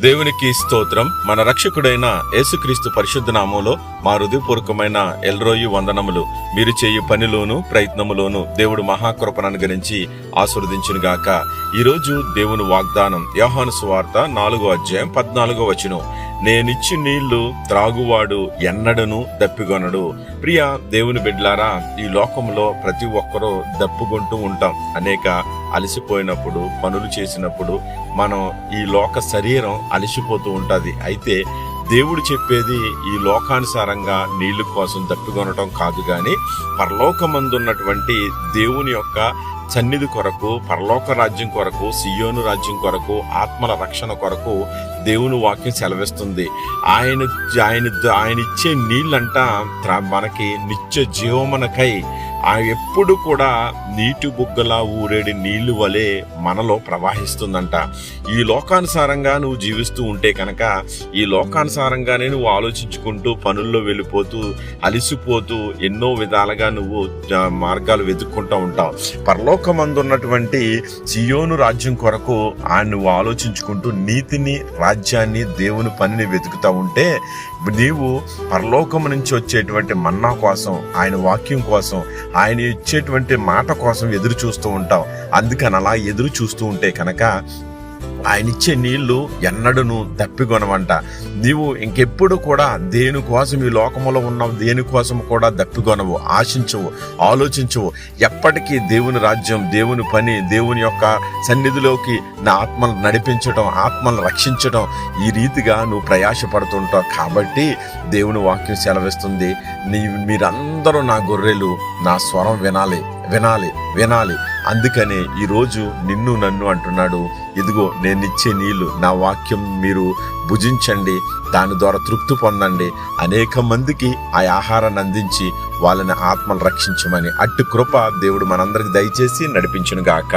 దేవునికి స్తోత్రం. మన రక్షకుడైన యేసుక్రీస్తు పరిశుద్ధ నామములో మా హృదయపూర్వకమైన ఎల్రోయి వందనములు. మీరు చేయు పనిలోను ప్రయత్నములోను దేవుడు మహాకృపను అనుగ్రహించి ఆశీర్వదించునుగాక. ఈరోజు దేవుని వాగ్దానం యోహాను సువార్త 4:14. నేనిచ్చి నీళ్లు త్రాగువాడు ఎన్నడను దప్పిగొనడు. ప్రియ దేవుని బిడ్డలారా, ఈ లోకంలో ప్రతి ఒక్కరూ దప్పుకుంటూ ఉంటాం. అనేక అలసిపోయినప్పుడు, పనులు చేసినప్పుడు మనం ఈ లోక శరీరం అలసిపోతూ ఉంటుంది. అయితే దేవుడు చెప్పేది ఈ లోకానుసారంగా నీళ్లు కోసం దప్పికొనటం కాదు, గాని పరలోకమందున్నటువంటి దేవుని యొక్క సన్నిధి కొరకు, పరలోక రాజ్యం కొరకు, సియోను రాజ్యం కొరకు, ఆత్మల రక్షణ కొరకు దేవుని వాక్యం సెలవిస్తుంది. ఆయన ఇచ్చే నీళ్ళంట మనకి నిత్య జీవమునకై ఎప్పుడు కూడా నీటి బుగ్గలా ఊరేడి నీళ్లు వలె మనలో ప్రవహిస్తుందంట. ఈ లోకానుసారంగా నువ్వు జీవిస్తూ ఉంటే కనుక, ఈ లోకానుసారంగానే నువ్వు ఆలోచించుకుంటూ పనుల్లో వెళ్ళిపోతూ అలిసిపోతూ ఎన్నో విధాలుగా నువ్వు మార్గాలు వెతుక్కుంటూ ఉంటావు. పరలోకమందున్నటువంటి సియోను రాజ్యం కొరకు నువ్వు ఆలోచించుకుంటూ నీతిని, రాజ్యాన్ని, దేవుని పనిని వెతుకుతూ ఉంటే నీవు పరలోకము నుంచి వచ్చేటువంటి మన్నా కోసం, ఆయన వాక్యం కోసం, ఆయన ఇచ్చేటువంటి మాట కోసం ఎదురు చూస్తూ ఉంటావు. అందుకని అలా ఎదురు చూస్తూ ఉంటే కనుక ఆయన ఇచ్చే నీళ్లు ఎన్నడను దప్పికొనవంట. నీవు ఇంకెప్పుడు కూడా దేనికోసం, ఈ లోకములో ఉన్న దేనికోసం కూడా దప్పికొనవు, ఆశించవు, ఆలోచించవు. ఎప్పటికీ దేవుని రాజ్యం, దేవుని పని, దేవుని యొక్క సన్నిధిలోకి నా ఆత్మను నడిపించడం, ఆత్మను రక్షించడం, ఈ రీతిగా నువ్వు ప్రయాసపడుతుంటావు. కాబట్టి దేవుని వాక్యం సెలవిస్తుంది, మీరందరూ నా గొర్రెలు, నా స్వరం వినాలి, వినాలి, వినాలి. అందుకనే ఈరోజు నిన్ను నన్ను అంటున్నాడు, ఇదిగో నేనిచ్చే నీళ్లు, నా వాక్యం మీరు భుజించండి, దాని ద్వారా తృప్తి పొందండి, అనేక మందికి ఆ ఆహారాన్ని అందించి వాళ్ళని ఆత్మలు రక్షించమని. అట్టి కృప దేవుడు మనందరికి దయచేసి నడిపించునుగాక.